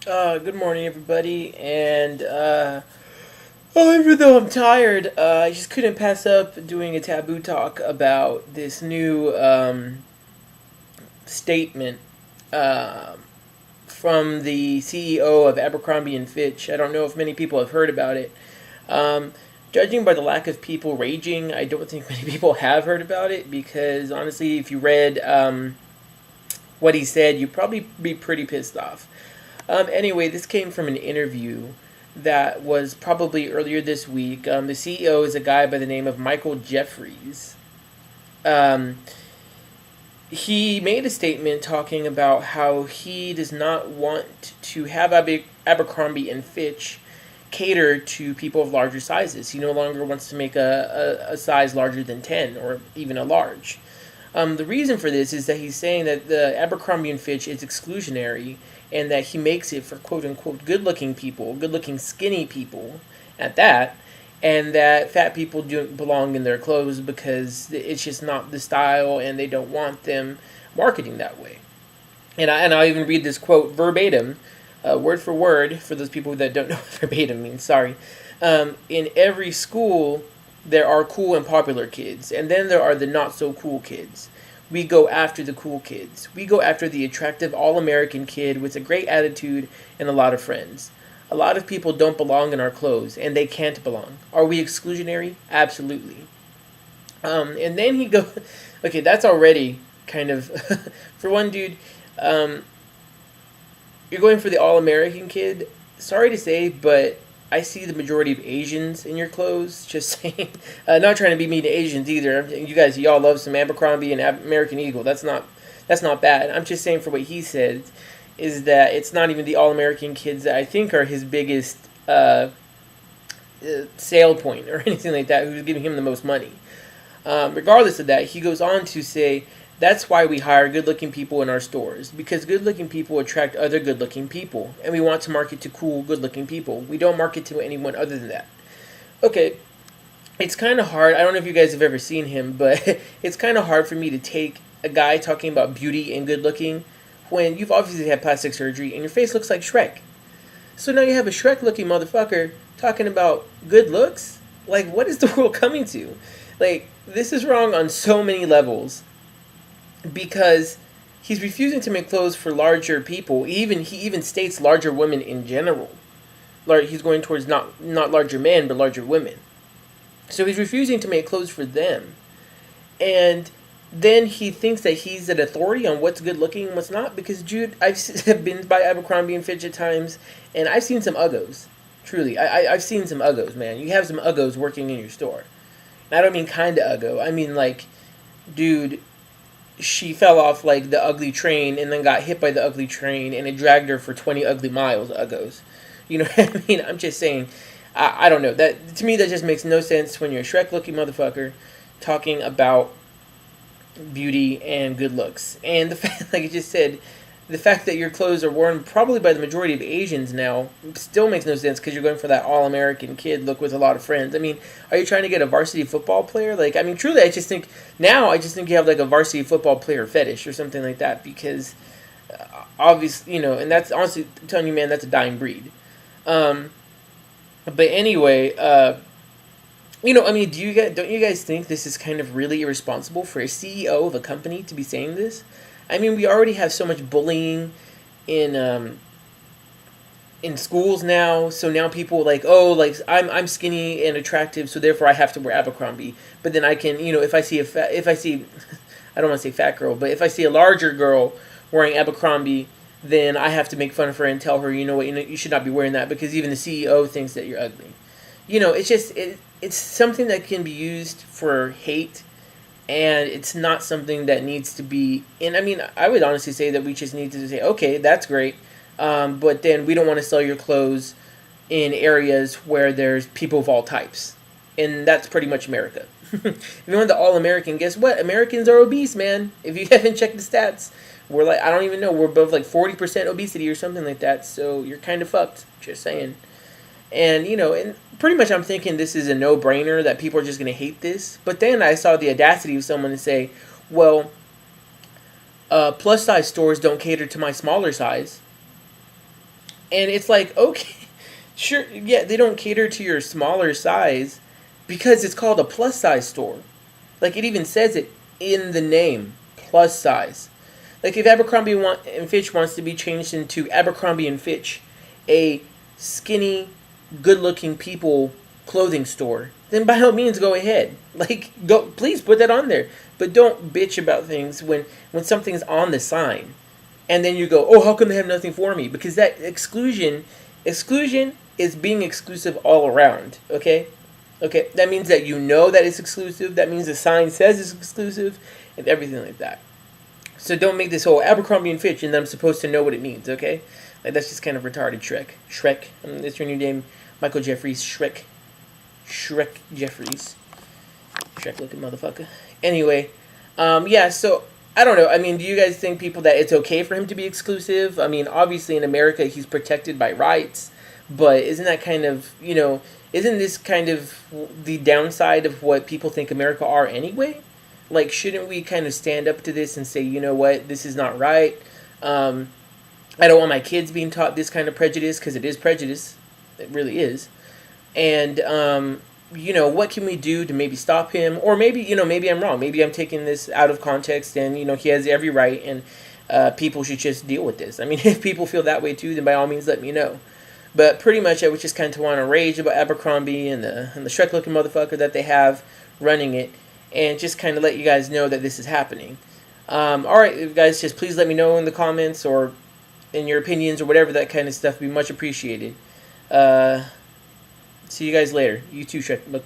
Good morning, everybody. Even though I'm tired, I just couldn't pass up doing a taboo talk about this new statement um from the CEO of Abercrombie and Fitch. I don't know if many people have heard about it. Um, Judging by the lack of people raging, I don't think many people have heard about it because honestly, if you read what he said, you'd probably be pretty pissed off. Anyway, this came from an interview that was probably earlier this week. The CEO is a guy by the name of Michael Jeffries. Um, he made a statement talking about how he does not want to have Abercrombie and Fitch cater to people of larger sizes. He no longer wants to make a size larger than 10 or even a large. The reason for this is that he's saying that the Abercrombie and Fitch is exclusionary and that he makes it for quote unquote good looking people, good looking skinny people at that, and that fat people don't belong in their clothes because it's just not the style and they don't want them marketing that way. I'll even read this quote verbatim, word for word, for those people that don't know what verbatim means, sorry. In every school, there are cool and popular kids, and then there are the not so cool kids. We go after the cool kids. We go after the attractive all American kid with a great attitude and a lot of friends. A lot of people don't belong in our clothes, and they can't belong. Are we exclusionary? Absolutely. And then he goes, okay, that's already kind of, for one dude, um, you're going for the all American kid. Sorry to say, but I see the majority of Asians in your clothes. Just saying. Not trying to be mean to Asians either. You guys, y'all love some Abercrombie and American Eagle. That's not bad. I'm just saying for what he said is that it's not even the all American kids that I think are his biggest sale point or anything like that. Who's giving him the most money? Regardless of that, he goes on to say that's why we hire good-looking people in our stores, because good-looking people attract other good-looking people, and we want to market to cool, good-looking people. We don't market to anyone other than that. Okay, it's kind of hard. I don't know if you guys have ever seen him, but it's kind of hard for me to take a guy talking about beauty and good-looking when you've obviously had plastic surgery and your face looks like Shrek. So now you have a Shrek-looking motherfucker talking about good looks? Like, what is the world coming to? Like, this is wrong on so many levels because he's refusing to make clothes for larger people. He even states larger women in general. He's going towards not larger men, but larger women. So he's refusing to make clothes for them. And then he thinks that he's an authority on what's good looking and what's not. Because, Jude, I've been by Abercrombie and Fitch at times, and I've seen some uggos. Truly, I've seen some uggos, man. You have some uggos working in your store. And I don't mean kind of uggo. I mean, like, dude, she fell off like the ugly train and then got hit by the ugly train and it dragged her for 20 ugly miles. Uggos, you know what I mean? I'm just saying. I don't know, that to me that just makes no sense when you're a Shrek looking motherfucker talking about beauty and good looks. And the fact, like I just said, the fact that your clothes are worn probably by the majority of Asians now still makes no sense because you're going for that all-American kid look with a lot of friends. I mean, are you trying to get a varsity football player? Like, I mean, truly, I just think you have like a varsity football player fetish or something like that because obviously, you know, and that's honestly, I'm telling you, man, that's a dying breed. But anyway, you know, I mean, don't you guys think this is kind of really irresponsible for a CEO of a company to be saying this? I mean, we already have so much bullying in schools now. So now people like, oh, like I'm skinny and attractive, so therefore I have to wear Abercrombie. But then I can, you know, if I see I don't want to say fat girl, but if I see a larger girl wearing Abercrombie, then I have to make fun of her and tell her, you know what, you should not be wearing that because even the CEO thinks that you're ugly. You know, it's just it's something that can be used for hate. And it's not something that needs to be. And I mean, I would honestly say that we just need to say, okay, that's great, but then we don't want to sell your clothes in areas where there's people of all types, and that's pretty much America. If you want the all-American, guess what? Americans are obese, man. If you haven't checked the stats, we're like, I don't even know, we're above like 40% obesity or something like that. So you're kind of fucked. Just saying. And, you know, and pretty much I'm thinking this is a no-brainer, that people are just going to hate this. But then I saw the audacity of someone to say, well, plus-size stores don't cater to my smaller size. And it's like, okay, sure, yeah, they don't cater to your smaller size because it's called a plus size store. Like, it even says it in the name, plus size. Like, if Abercrombie and Fitch wants to be changed into Abercrombie and Fitch, a skinny, good-looking people clothing store, then by all means go ahead. Like, go, please put that on there. But don't bitch about things when something's on the sign. And then you go, oh, how come they have nothing for me? Because that exclusion is being exclusive all around, okay? Okay, that means that you know that it's exclusive. That means the sign says it's exclusive and everything like that. So don't make this whole Abercrombie and Fitch and I'm supposed to know what it means, okay? Like, that's just kind of retarded. Shrek. That's your new name. Michael Jeffries. Shrek Jeffries. Shrek looking motherfucker. Anyway, yeah, so I don't know. I mean, do you guys think, people, that it's okay for him to be exclusive? I mean, obviously in America he's protected by rights, but isn't that kind of, isn't this kind of the downside of what people think America are anyway? Like, shouldn't we kind of stand up to this and say, you know what, this is not right? I don't want my kids being taught this kind of prejudice, because it is prejudice. It really is. And, what can we do to maybe stop him? Or maybe, maybe I'm wrong. Maybe I'm taking this out of context and, he has every right and people should just deal with this. I mean, if people feel that way too, then by all means let me know. But pretty much I would just kind of want to rage about Abercrombie and the Shrek-looking motherfucker that they have running it, and just kind of let you guys know that this is happening. Alright, guys, just please let me know in the comments or in your opinions or whatever, that kind of stuff would be much appreciated. See you guys later. You too, Shrek.